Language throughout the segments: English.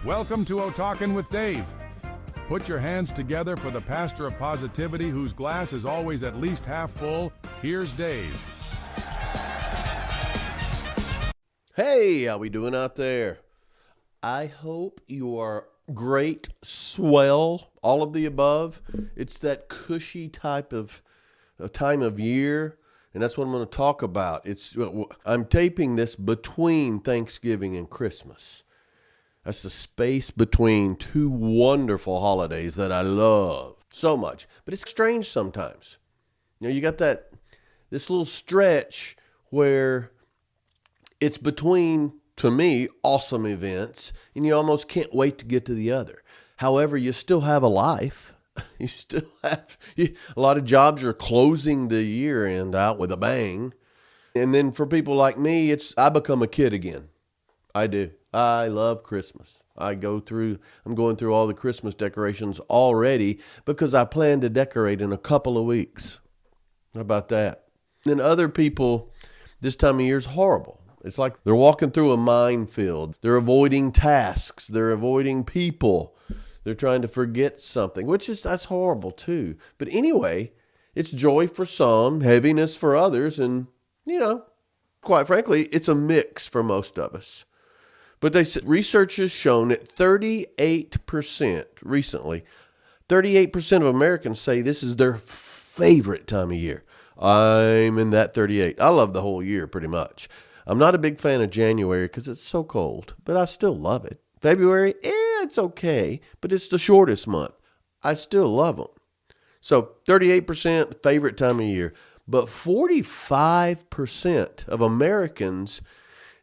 Welcome to O Talkin' with Dave. Put your hands together for the pastor of positivity whose glass is always at least half full. Here's Dave. Hey, how we doing out there? I hope you are great, swell, all of the above. It's that cushy type of time of year, and that's what I'm going to talk about. I'm taping this between Thanksgiving and Christmas. That's the space between two wonderful holidays that I love so much. But it's strange sometimes. You know, you got this little stretch where it's between, to me, awesome events, and you almost can't wait to get to the other. However, you still have a life. You still have a lot of jobs are closing the year end out with a bang. And then for people like me, I become a kid again. I do. I love Christmas. I'm going through all the Christmas decorations already because I plan to decorate in a couple of weeks. How about that? And other people, this time of year is horrible. It's like they're walking through a minefield. They're avoiding tasks. They're avoiding people. They're trying to forget something, that's horrible too. But anyway, it's joy for some, heaviness for others, and, quite frankly, it's a mix for most of us. But research has shown that 38% recently, 38% of Americans say this is their favorite time of year. I'm in that 38. I love the whole year pretty much. I'm not a big fan of January because it's so cold, but I still love it. February, it's okay, but it's the shortest month. I still love them. So 38% favorite time of year, but 45% of Americans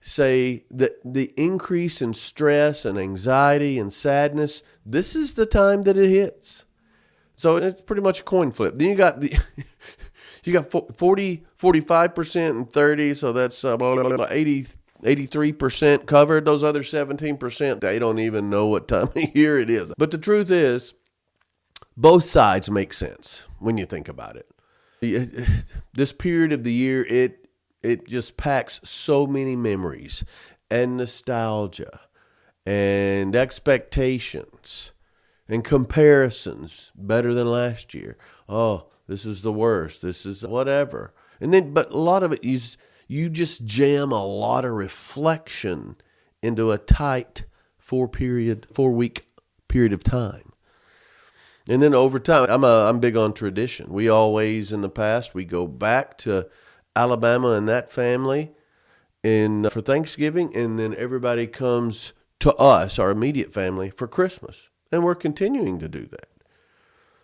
say that the increase in stress and anxiety and sadness, this is the time that it hits. So it's pretty much a coin flip. Then you got 45% and 30, so that's 83% covered. Those other 17%, they don't even know what time of year it is. But the truth is, both sides make sense when you think about it. This period of the year, it just packs so many memories and nostalgia and expectations and comparisons better than last year. Oh, this is the worst. This is whatever. But a lot of it, you just jam a lot of reflection into a tight 4-week period of time. And then over time, I'm big on tradition. We always, in the past, we go back to Alabama and that family for Thanksgiving, and then everybody comes to us, our immediate family, for Christmas. And we're continuing to do that.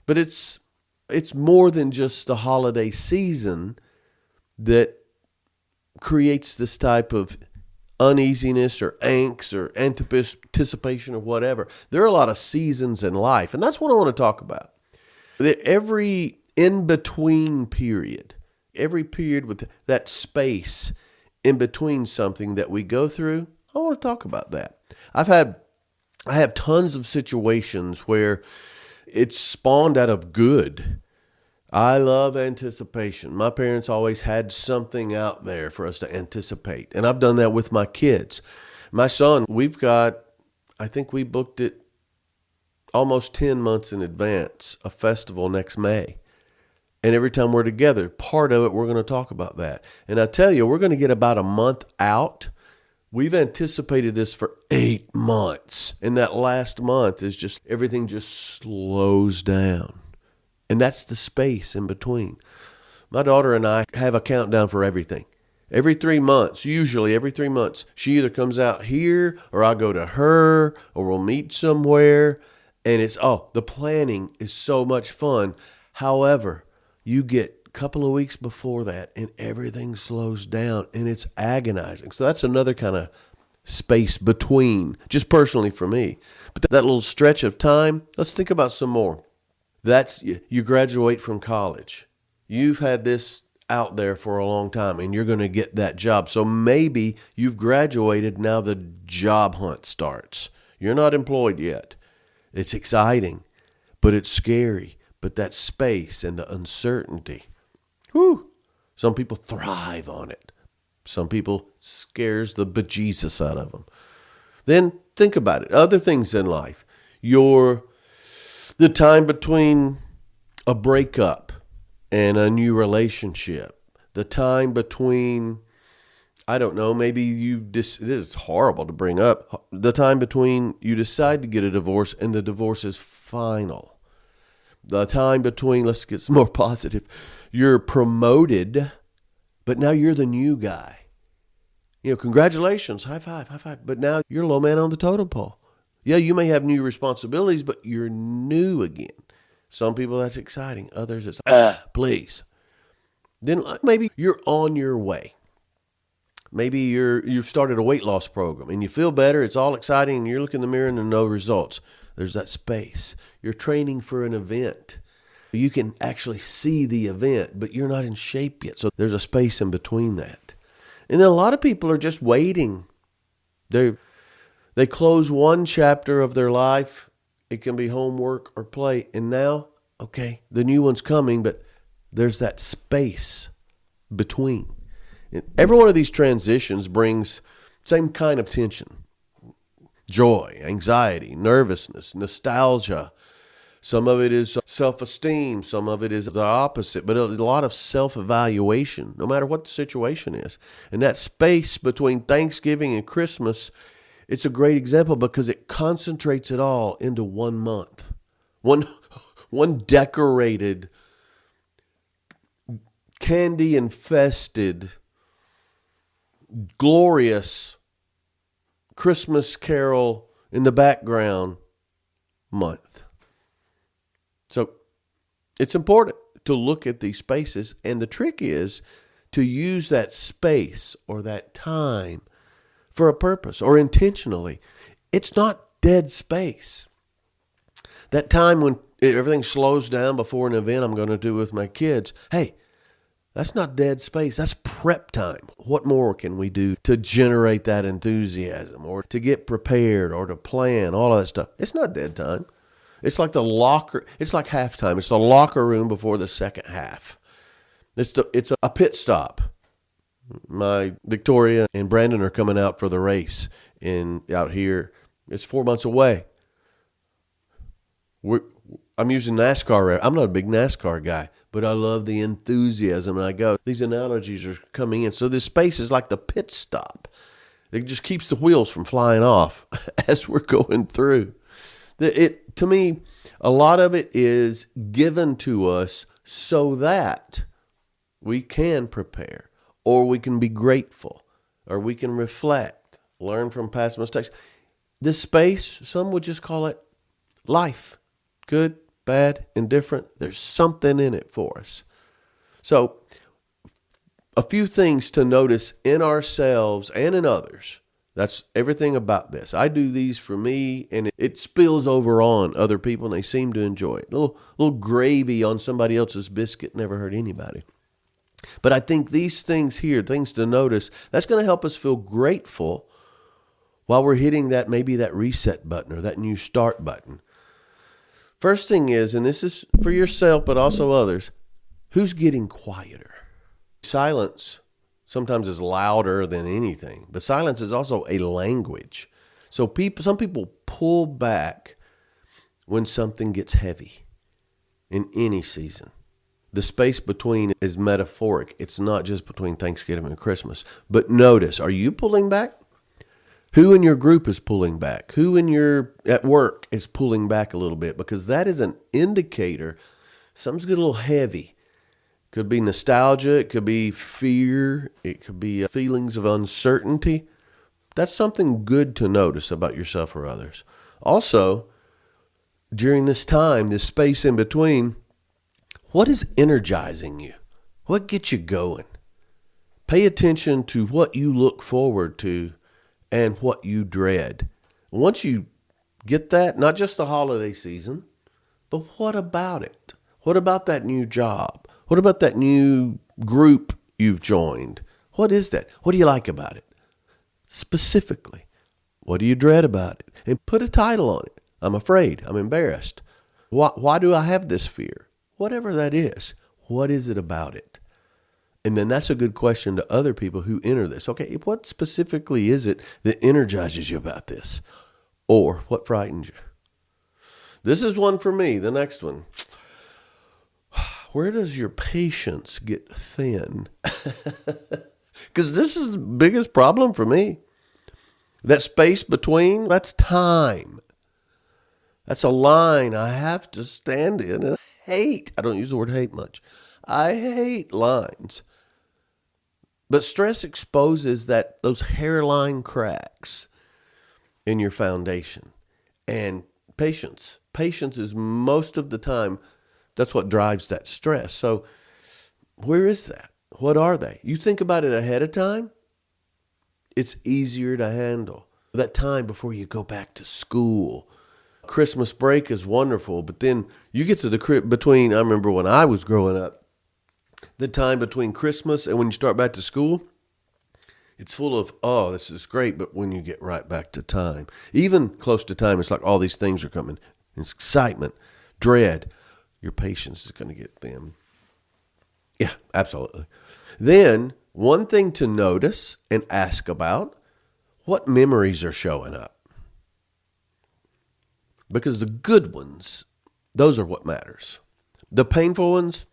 But it's more than just the holiday season that creates this type of uneasiness or angst or anticipation or whatever. There are a lot of seasons in life, and that's what I want to talk about. That every in-between period, every period with that space in between something that we go through, I want to talk about that. I have tons of situations where it's spawned out of good. I love anticipation. My parents always had something out there for us to anticipate. And I've done that with my kids. My son, I think we booked it almost 10 months in advance, a festival next May. And every time we're together, part of it, we're going to talk about that. And I tell you, we're going to get about a month out. We've anticipated this for 8 months. And that last month is everything just slows down. And that's the space in between. My daughter and I have a countdown for everything. Every 3 months, usually every 3 months, she either comes out here or I go to her or we'll meet somewhere. And the planning is so much fun. However, you get a couple of weeks before that and everything slows down and it's agonizing. So that's another kind of space between, just personally for me. But that little stretch of time, let's think about some more. You graduate from college. You've had this out there for a long time and you're going to get that job. So maybe you've graduated, now the job hunt starts. You're not employed yet. It's exciting, but it's scary. But that space and the uncertainty, some people thrive on it. Some people scares the bejesus out of them. Then think about it. Other things in life. The time between a breakup and a new relationship. The time between, I don't know, maybe this is horrible to bring up. The time between you decide to get a divorce and the divorce is final. The time between, let's get some more positive, you're promoted, but now you're the new guy. Congratulations, high five. But now you're low man on the totem pole. Yeah, you may have new responsibilities, but you're new again. Some people that's exciting. Others it's, please. Then maybe you're on your way. Maybe you've started a weight loss program and you feel better. It's all exciting and you're looking in the mirror and there are no results. There's that space. You're training for an event. You can actually see the event, but you're not in shape yet. So there's a space in between that. And then a lot of people are just waiting. They close one chapter of their life. It can be homework or play. And now, okay, the new one's coming, but there's that space between. And every one of these transitions brings same kind of tension. Joy, anxiety, nervousness, nostalgia. Some of it is self-esteem. Some of it is the opposite, but a lot of self-evaluation, no matter what the situation is. And that space between Thanksgiving and Christmas, it's a great example because it concentrates it all into 1 month. One decorated, candy-infested, glorious Christmas carol in the background month. So it's important to look at these spaces, and the trick is to use that space or that time for a purpose or intentionally. It's not dead space. That time when everything slows down before an event I'm going to do with my kids, hey, that's not dead space. That's prep time. What more can we do to generate that enthusiasm or to get prepared or to plan, all of that stuff? It's not dead time. It's like it's like halftime. It's the locker room before the second half. It's a pit stop. My Victoria and Brandon are coming out for the race out here. It's 4 months away. I'm using NASCAR. I'm not a big NASCAR guy, but I love the enthusiasm. And I go, these analogies are coming in. So this space is like the pit stop. It just keeps the wheels from flying off as we're going through. To me, a lot of it is given to us so that we can prepare, or we can be grateful, or we can reflect, learn from past mistakes. This space, some would just call it life. Good, bad, indifferent. There's something in it for us. So, a few things to notice in ourselves and in others. That's everything about this. I do these for me, and it spills over on other people, and they seem to enjoy it. A little gravy on somebody else's biscuit never hurt anybody. But I think these things here, things to notice, that's going to help us feel grateful while we're hitting maybe that reset button or that new start button. First thing is, and this is for yourself, but also others, who's getting quieter? Silence sometimes is louder than anything, but silence is also a language. So some people pull back when something gets heavy in any season. The space between is metaphoric. It's not just between Thanksgiving and Christmas. But notice, are you pulling back? Who in your group is pulling back? Who at work is pulling back a little bit? Because that is an indicator something's getting a little heavy. Could be nostalgia. It could be fear. It could be feelings of uncertainty. That's something good to notice about yourself or others. Also, during this time, this space in between, what is energizing you? What gets you going? Pay attention to what you look forward to and what you dread. Once you get that, not just the holiday season, but what about it? What about that new job? What about that new group you've joined? What is that? What do you like about it? Specifically, what do you dread about it? And put a title on it. I'm afraid. I'm embarrassed. Why do I have this fear? Whatever that is, what is it about it? And then that's a good question to other people who enter this. Okay, what specifically is it that energizes you about this? or what frightens you? This is one for me. The next one. Where does your patience get thin? Because this is the biggest problem for me. That space between, that's time. That's a line I have to stand in. And I don't use the word hate much. I hate lines. But stress exposes those hairline cracks in your foundation. And patience is most of the time, that's what drives that stress. So where is that? What are they? You think about it ahead of time, it's easier to handle. That time before you go back to school. Christmas break is wonderful, but then you get to I remember when I was growing up, the time between Christmas and when you start back to school, it's full of, oh, this is great, but when you get right back to time, even close to time, it's like all these things are coming. It's excitement, dread. Your patience is going to get thin. Yeah, absolutely. Then, one thing to notice and ask about, what memories are showing up? Because the good ones, those are what matters. The painful ones,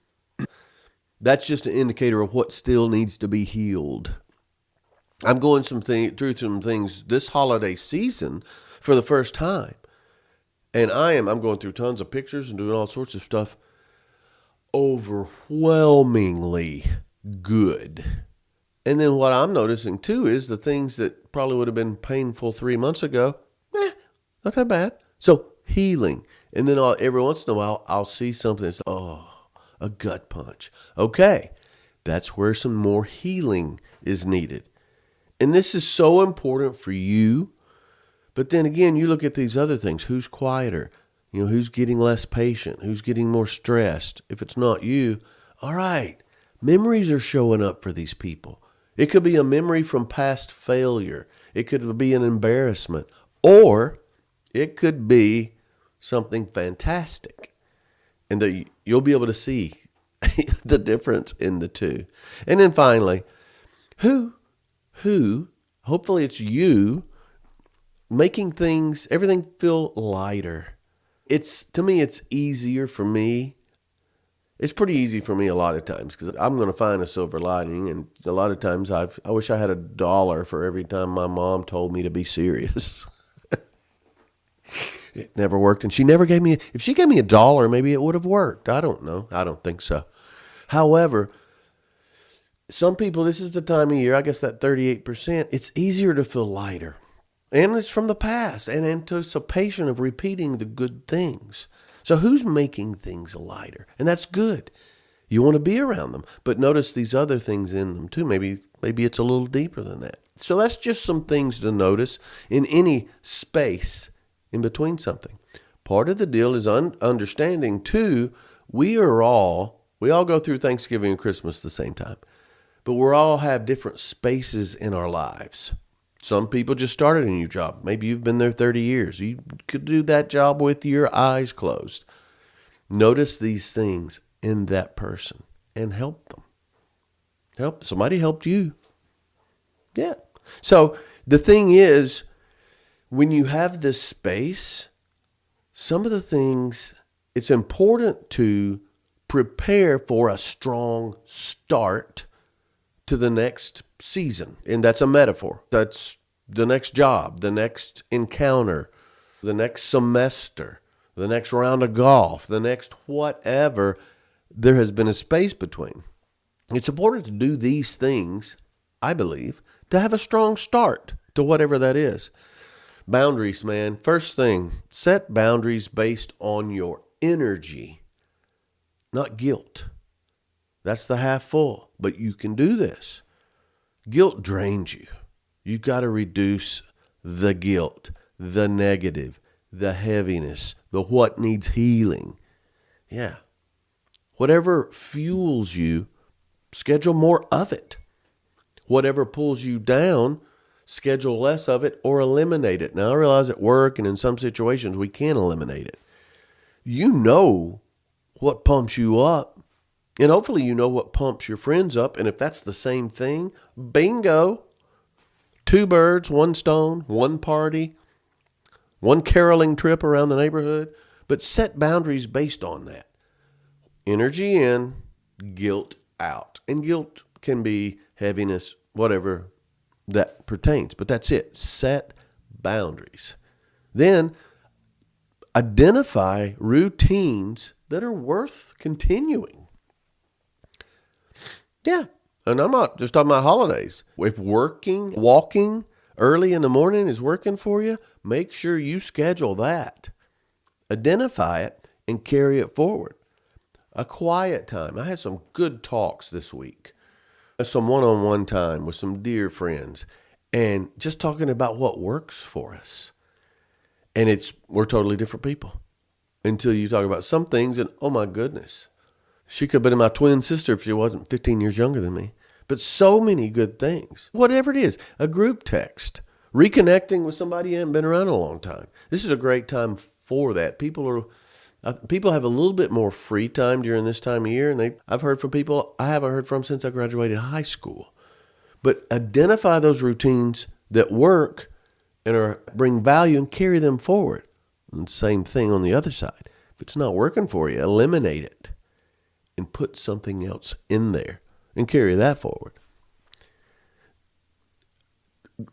that's just an indicator of what still needs to be healed. I'm going through some things this holiday season for the first time. And I'm going through tons of pictures and doing all sorts of stuff. Overwhelmingly good. And then what I'm noticing too is the things that probably would have been painful 3 months ago, not that bad. So healing. And then every once in a while, I'll see something that's, a gut punch. Okay, that's where some more healing is needed. And this is so important for you. But then again, you look at these other things. Who's quieter? Who's getting less patient? Who's getting more stressed? If it's not you, all right, memories are showing up for these people. It could be a memory from past failure. It could be an embarrassment. Or it could be something fantastic. And you'll be able to see the difference in the two. And then finally, who, hopefully it's you, making everything feel lighter. To me, it's easier for me. It's pretty easy for me a lot of times because I'm going to find a silver lining. And a lot of times I wish I had $1 for every time my mom told me to be serious. It never worked. And she never gave me, if she gave me $1, maybe it would have worked. I don't know. I don't think so. However, some people, this is the time of year, I guess that 38%, it's easier to feel lighter. And it's from the past and anticipation of repeating the good things. So who's making things lighter? And that's good. You want to be around them. But notice these other things in them too. Maybe it's a little deeper than that. So that's just some things to notice in any space in between something. Part of the deal is understanding too, we all go through Thanksgiving and Christmas at the same time. But we all have different spaces in our lives. Some people just started a new job. Maybe you've been there 30 years. You could do that job with your eyes closed. Notice these things in that person and help them. Somebody helped you. Yeah. So the thing is, when you have this space, some of the things, it's important to prepare for a strong start to the next season. And that's a metaphor. That's the next job, the next encounter, the next semester, the next round of golf, the next whatever. There has been a space between. It's important to do these things, I believe, to have a strong start to whatever that is. Boundaries, man. First thing, set boundaries based on your energy, not guilt. That's the half full, but you can do this. Guilt drains you. You've got to reduce the guilt, the negative, the heaviness, the what needs healing. Yeah. Whatever fuels you, schedule more of it. Whatever pulls you down, schedule less of it or eliminate it. Now, I realize at work and in some situations we can eliminate it. You know what pumps you up. And hopefully you know what pumps your friends up. And if that's the same thing, bingo. 2 birds, 1 stone, 1 party. one caroling trip around the neighborhood, but set boundaries based on that. Energy in, guilt out. And guilt can be heaviness, whatever that pertains. But that's it. Set boundaries. Then identify routines that are worth continuing. Yeah. And I'm not just talking about holidays. If walking early in the morning is working for you, make sure you schedule that. Identify it and carry it forward. A quiet time. I had some good talks this week. Some one-on-one time with some dear friends. And just talking about what works for us. And we're totally different people. Until you talk about some things and, oh my goodness. She could have been my twin sister if she wasn't 15 years younger than me. But so many good things. Whatever it is, a group text, reconnecting with somebody you haven't been around a long time. This is a great time for that. People have a little bit more free time during this time of year, and I've heard from people I haven't heard from since I graduated high school. But identify those routines that work and bring value and carry them forward. And same thing on the other side. If it's not working for you, eliminate it and put something else in there. And carry that forward.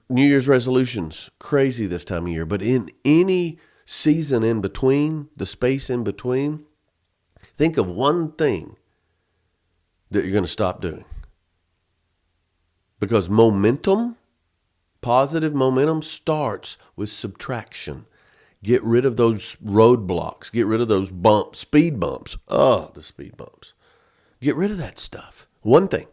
New Year's resolutions, crazy this time of year. But in any season in between, the space in between, think of one thing that you're going to stop doing. Because positive momentum starts with subtraction. Get rid of those roadblocks. Get rid of those speed bumps. Oh, the speed bumps. Get rid of that stuff. One thing.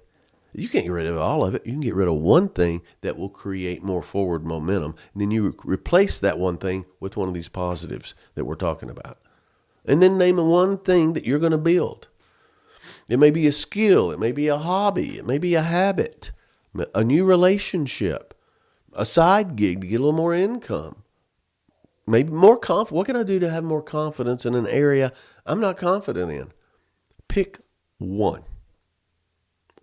You can't get rid of all of it. You can get rid of one thing that will create more forward momentum. And then you replace that one thing with one of these positives that we're talking about. And then name one thing that you're going to build. It may be a skill. It may be a hobby. It may be a habit. A new relationship. A side gig to get a little more income. Maybe more confidence. What can I do to have more confidence in an area I'm not confident in? Pick one.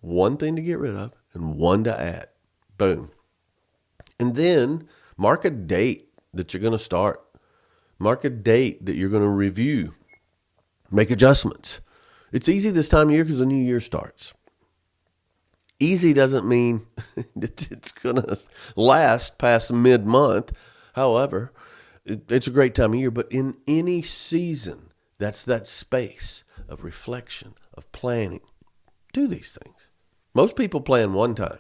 One thing to get rid of and one to add. Boom. And then mark a date that you're going to start. Mark a date that you're going to review. Make adjustments. It's easy this time of year because the new year starts. Easy doesn't mean that it's going to last past mid-month. However, it's a great time of year. But in any season, that's that space of reflection, of planning. Do these things. Most people plan one time.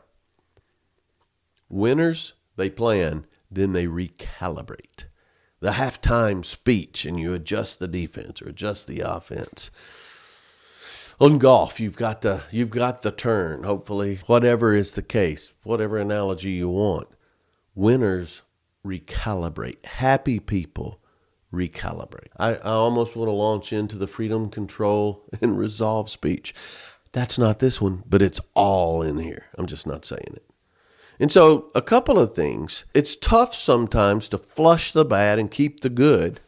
Winners, they plan, then they recalibrate. The halftime speech, and you adjust the defense or adjust the offense. On golf, you've got the turn, hopefully, whatever is the case, whatever analogy you want. Winners recalibrate. Happy people recalibrate. I almost want to launch into the freedom, control, and resolve speech. That's not this one, but it's all in here. I'm just not saying it. And so a couple of things. It's tough sometimes to flush the bad and keep the good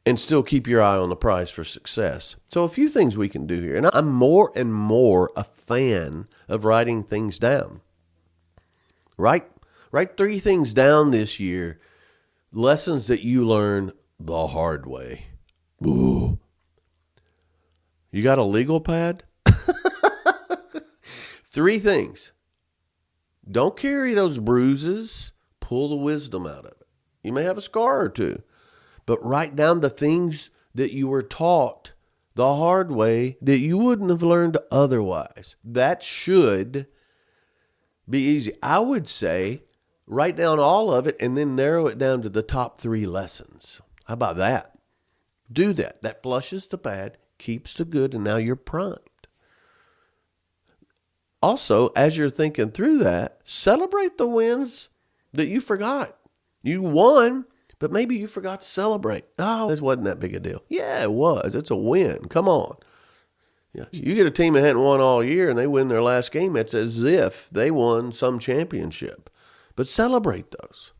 and still keep your eye on the prize for success. So a few things we can do here. And I'm more and more a fan of writing things down. Write 3 things down this year. Lessons that you learn the hard way. Ooh. You got a legal pad? 3 things. Don't carry those bruises. Pull the wisdom out of it. You may have a scar or two, but write down the things that you were taught the hard way that you wouldn't have learned otherwise. That should be easy. I would say write down all of it and then narrow it down to the top 3 lessons. How about that? Do that. That flushes the bad, keeps the good, and now you're primed. Also, as you're thinking through that, celebrate the wins that you forgot. You won, but maybe you forgot to celebrate. Oh, this wasn't that big a deal. Yeah, it was. It's a win. Come on. Yeah. You get a team that hadn't won all year and they win their last game, it's as if they won some championship. But celebrate those.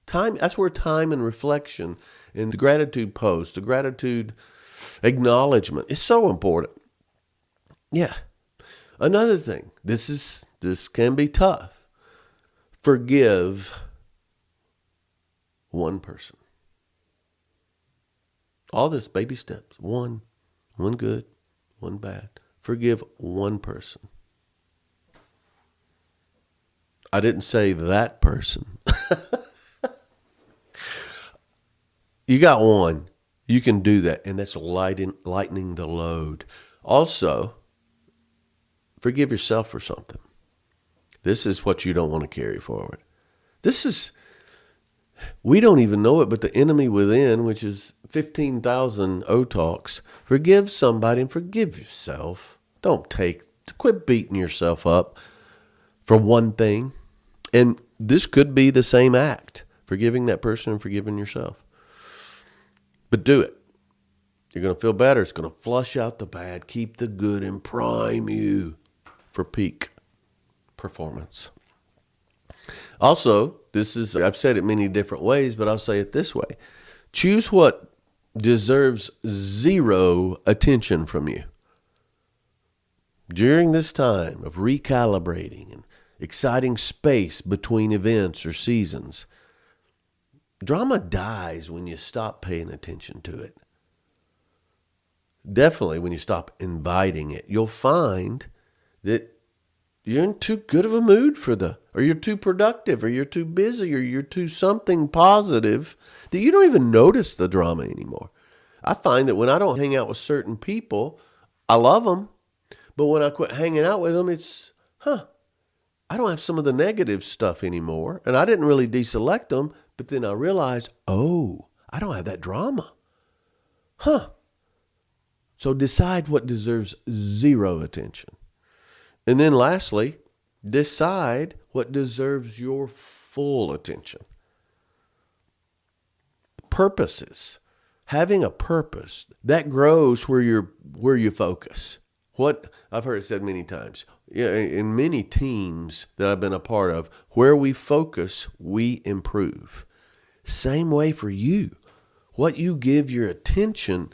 That's where time and reflection and the gratitude post, the gratitude acknowledgement is so important. Yeah. Another thing, this can be tough. Forgive one person. All this baby steps. One good, one bad. Forgive one person. I didn't say that person. You got one. You can do that, and that's lightening the load. Also, forgive yourself for something. This is what you don't want to carry forward. We don't even know it, but the enemy within, which is 15,000 O-talks, forgive somebody and forgive yourself. Quit beating yourself up for one thing. And this could be the same act, forgiving that person and forgiving yourself. But do it. You're going to feel better. It's going to flush out the bad, keep the good, and prime you for peak performance. Also, I've said it many different ways, but I'll say it this way. Choose what deserves zero attention from you. During this time of recalibrating and exciting space between events or seasons, drama dies when you stop paying attention to it. Definitely when you stop inviting it. You'll find that you're in too good of a mood or you're too productive, or you're too busy, or you're too something positive that you don't even notice the drama anymore. I find that when I don't hang out with certain people, I love them, but when I quit hanging out with them, it's, I don't have some of the negative stuff anymore, and I didn't really deselect them, but then I realized, I don't have that drama. So decide what deserves zero attention. And then lastly, decide what deserves your full attention. Purposes. Having a purpose, that grows where you focus. What I've heard it said many times, in many teams that I've been a part of, where we focus, we improve. Same way for you. What you give your attention,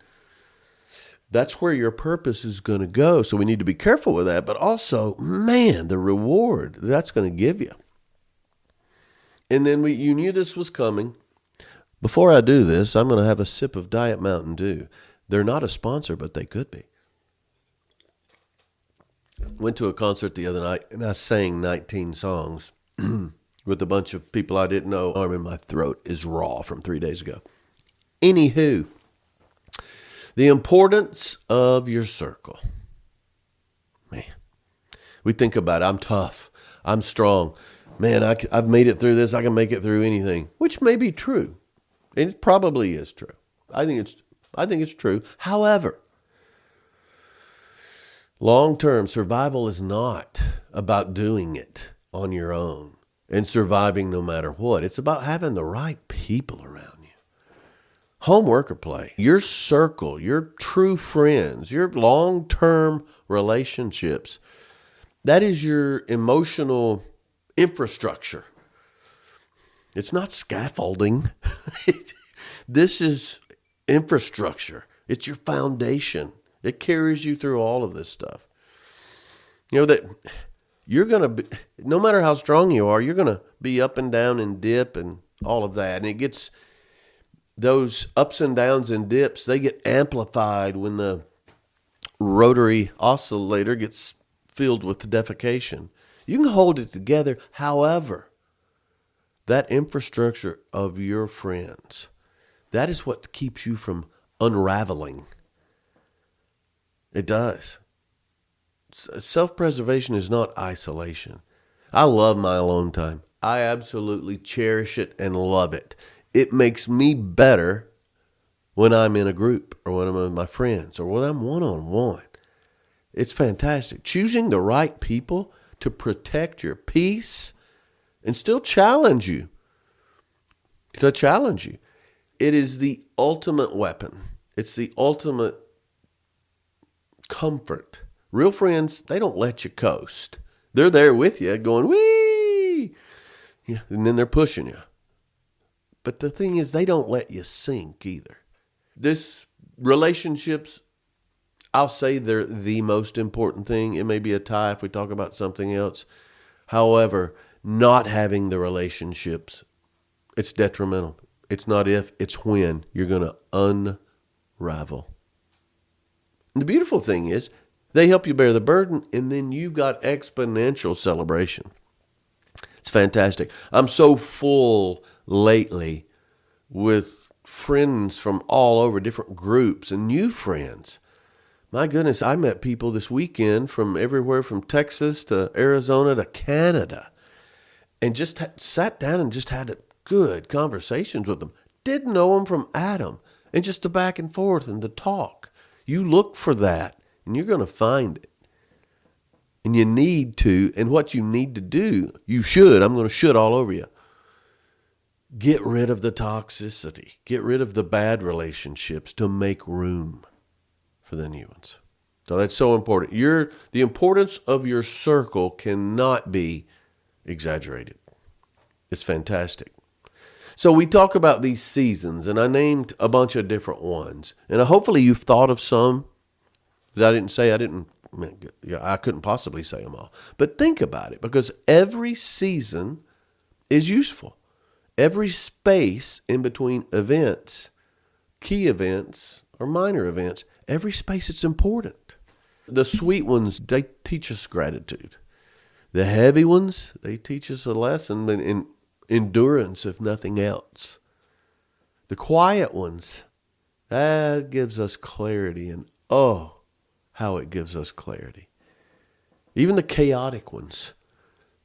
that's where your purpose is going to go. So we need to be careful with that. But also, the reward that's going to give you. And then you knew this was coming. Before I do this, I'm going to have a sip of Diet Mountain Dew. They're not a sponsor, but they could be. Went to a concert the other night, and I sang 19 songs with a bunch of people I didn't know. Arm in my throat is raw from 3 days ago. Anywho, the importance of your circle. Man, we think about it. I'm tough. I'm strong. Man, I've made it through this. I can make it through anything, which may be true. It probably is true. I think it's true. However, long-term survival is not about doing it on your own and surviving no matter what. It's about having the right people around you. Homework or play. Your circle, your true friends, your long-term relationships, that is your emotional infrastructure. It's not scaffolding. This is infrastructure. It's your foundation. It carries you through all of this stuff. You know that you're going to be, no matter how strong you are, you're going to be up and down and dip and all of that. And it gets, those ups and downs and dips, they get amplified when the rotary oscillator gets filled with defecation. You can hold it together. However, that infrastructure of your friends, that is what keeps you from unraveling. It does. Self-preservation is not isolation. I love my alone time. I absolutely cherish it and love it. It makes me better when I'm in a group or when I'm with my friends or when I'm one-on-one. It's fantastic. Choosing the right people to protect your peace and still challenge you. To challenge you. It is the ultimate weapon. It's the ultimate comfort. Real friends, they don't let you coast. They're there with you going, wee! Yeah, and then they're pushing you. But the thing is, they don't let you sink either. This relationships, I'll say they're the most important thing. It may be a tie if we talk about something else. However, not having the relationships, it's detrimental. It's not if, it's when you're going to rival. And the beautiful thing is, they help you bear the burden, and then you've got exponential celebration. It's fantastic. I'm so full lately with friends from all over, different groups, and new friends. My goodness, I met people this weekend from everywhere from Texas to Arizona to Canada, and just sat down and just had good conversations with them. Didn't know them from Adam, and just the back and forth and the talk. You look for that, and you're going to find it. And you need to, and what you need to do, you should, I'm going to should all over you. Get rid of the toxicity. Get rid of the bad relationships to make room for the new ones. So that's so important. The importance of your circle cannot be exaggerated. It's fantastic. So we talk about these seasons, and I named a bunch of different ones. And hopefully you've thought of some that I couldn't possibly say them all. But think about it, because every season is useful. Every space in between events, key events or minor events, every space it's important. The sweet ones, they teach us gratitude. The heavy ones, they teach us a lesson in endurance, if nothing else. The quiet ones, that gives us clarity, and oh, how it gives us clarity. Even the chaotic ones,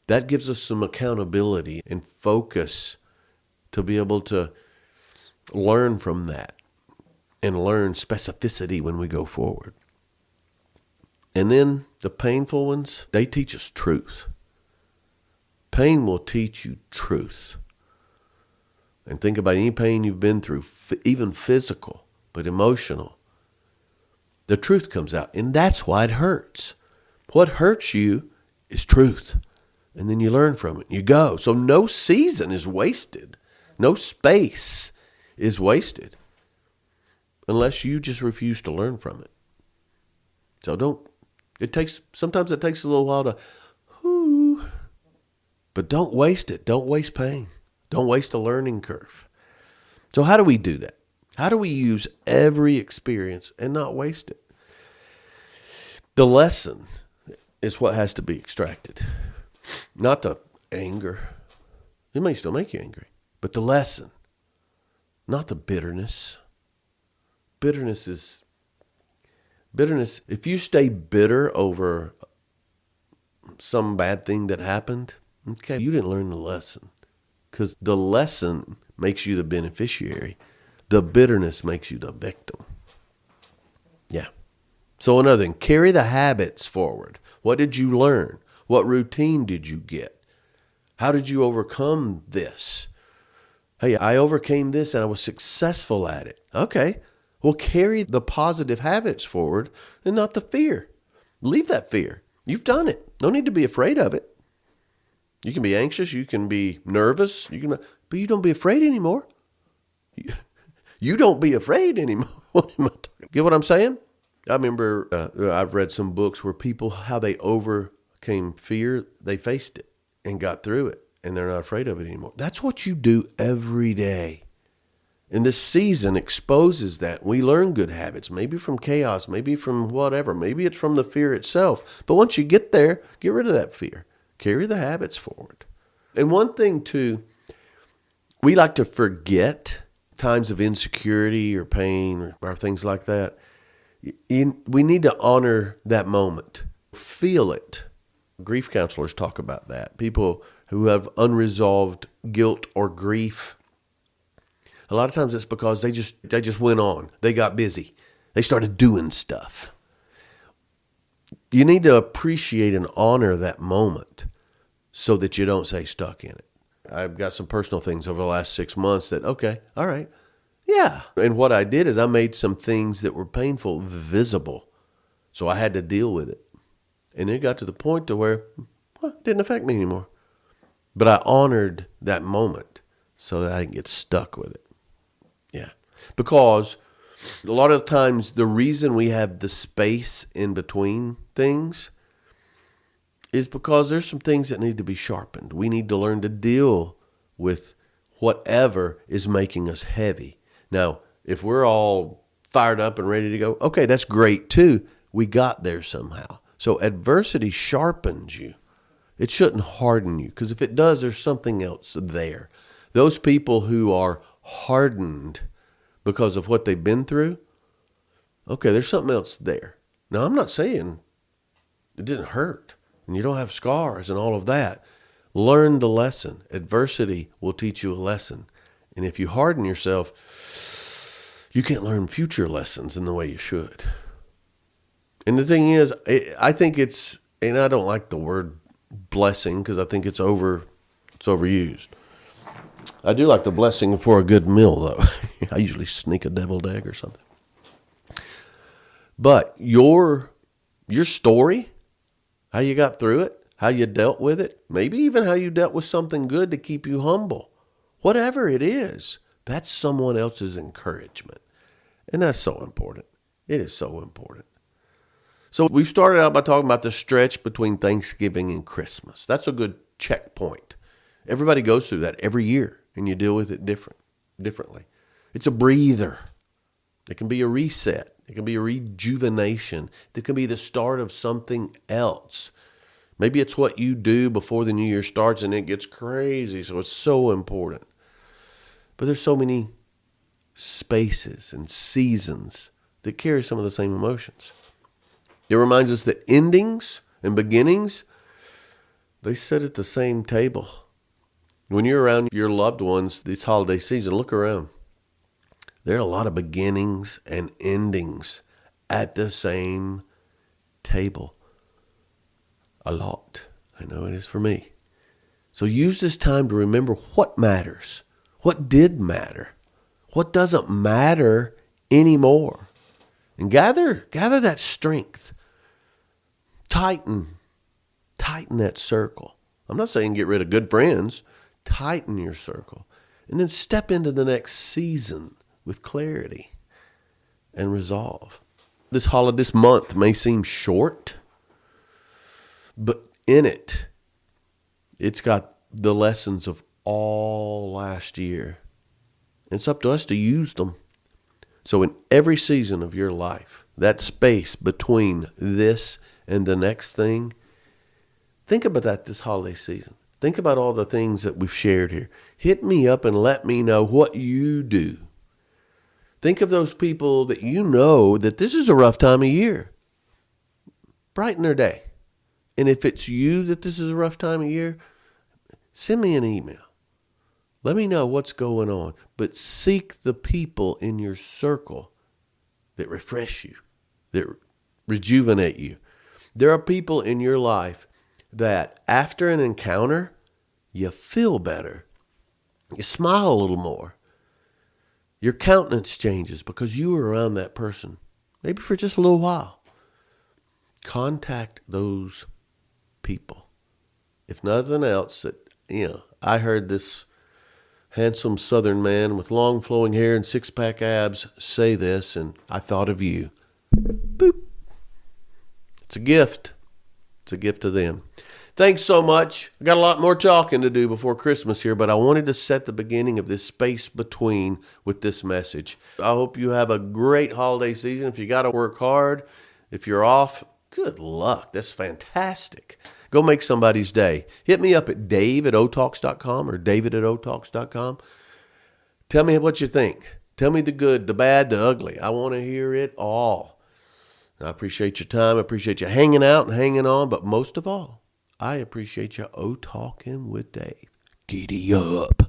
that gives us some accountability and focus to be able to learn from that and learn specificity when we go forward. And then the painful ones, they teach us truth. Pain will teach you truth. And think about any pain you've been through, even physical, but emotional. The truth comes out, and that's why it hurts. What hurts you is truth. And then you learn from it. You go. So no season is wasted. No space is wasted unless you just refuse to learn from it. So sometimes it takes a little while to, but don't waste it. Don't waste pain. Don't waste a learning curve. So how do we do that? How do we use every experience and not waste it? The lesson is what has to be extracted, not the anger. It may still make you angry, but the lesson, not the bitterness. Bitterness, if you stay bitter over some bad thing that happened, okay, you didn't learn the lesson, because the lesson makes you the beneficiary. The bitterness makes you the victim. Yeah. So another thing, carry the habits forward. What did you learn? What routine did you get? How did you overcome this? Hey, I overcame this and I was successful at it. Okay. Well, carry the positive habits forward and not the fear. Leave that fear. You've done it. No need to be afraid of it. You can be anxious. You can be nervous. But you don't be afraid anymore. You don't be afraid anymore. What am I talking? Get what I'm saying? I remember I've read some books where people, how they overcame fear, they faced it and got through it, and they're not afraid of it anymore. That's what you do every day. And this season exposes that. We learn good habits, maybe from chaos, maybe from whatever. Maybe it's from the fear itself. But once you get there, get rid of that fear. Carry the habits forward. And one thing, too, we like to forget times of insecurity or pain or things like that. We need to honor that moment. Feel it. Grief counselors talk about that. People who have unresolved guilt or grief, a lot of times it's because they just went on. They got busy. They started doing stuff. You need to appreciate and honor that moment so that you don't stay stuck in it. I've got some personal things over the last 6 months that, okay, all right, yeah. And what I did is I made some things that were painful visible. So I had to deal with it. And it got to the point to where it didn't affect me anymore. But I honored that moment so that I didn't get stuck with it. Yeah. Because a lot of times the reason we have the space in between things is because there's some things that need to be sharpened. We need to learn to deal with whatever is making us heavy. Now, if we're all fired up and ready to go. Okay, that's great too. We got there somehow. So adversity sharpens you. It shouldn't harden you, because if it does, there's something else there. Those people who are hardened because of what they've been through, okay, there's something else there. Now, I'm not saying it didn't hurt and you don't have scars and all of that. Learn the lesson. Adversity will teach you a lesson. And if you harden yourself, you can't learn future lessons in the way you should. And the thing is, I think it's, and I don't like the word blessing because I think it's overused. I do like the blessing for a good meal, though. I usually sneak a deviled egg or something. But your story, how you got through it, how you dealt with it, maybe even how you dealt with something good to keep you humble, whatever it is, that's someone else's encouragement. And that's so important. It is so important. So we've started out by talking about the stretch between Thanksgiving and Christmas. That's a good checkpoint. Everybody goes through that every year, and you deal with it differently. It's a breather. It can be a reset. It can be a rejuvenation. It can be the start of something else. Maybe it's what you do before the new year starts and it gets crazy, so it's so important. But there's so many spaces and seasons that carry some of the same emotions. It reminds us that endings and beginnings, they sit at the same table. When you're around your loved ones this holiday season, look around. There are a lot of beginnings and endings at the same table. A lot. I know it is for me. So use this time to remember what matters, what did matter, what doesn't matter anymore. And gather that strength. Tighten that circle. I'm not saying get rid of good friends. Tighten your circle. And then step into the next season with clarity and resolve. This month may seem short, but in it, it's got the lessons of all last year. It's up to us to use them. So in every season of your life, that space between this and the next thing, think about that this holiday season. Think about all the things that we've shared here. Hit me up and let me know what you do. Think of those people that you know that this is a rough time of year. Brighten their day. And if it's you that this is a rough time of year, send me an email. Let me know what's going on. But seek the people in your circle that refresh you, that rejuvenate you. There are people in your life that after an encounter, you feel better. You smile a little more. Your countenance changes because you were around that person, maybe for just a little while. Contact those people. If nothing else, I heard this handsome southern man with long flowing hair and six-pack abs say this, and I thought of you. Boop. It's a gift. It's a gift to them. Thanks so much. I got a lot more talking to do before Christmas here, but I wanted to set the beginning of this space between with this message. I hope you have a great holiday season. If you got to work hard, if you're off, good luck. That's fantastic. Go make somebody's day. Hit me up at dave@otalks.com or david@otalks.com. Tell me what you think. Tell me the good, the bad, the ugly. I want to hear it all. I appreciate your time. I appreciate you hanging out and hanging on. But most of all, I appreciate you talking with Dave. Giddy up.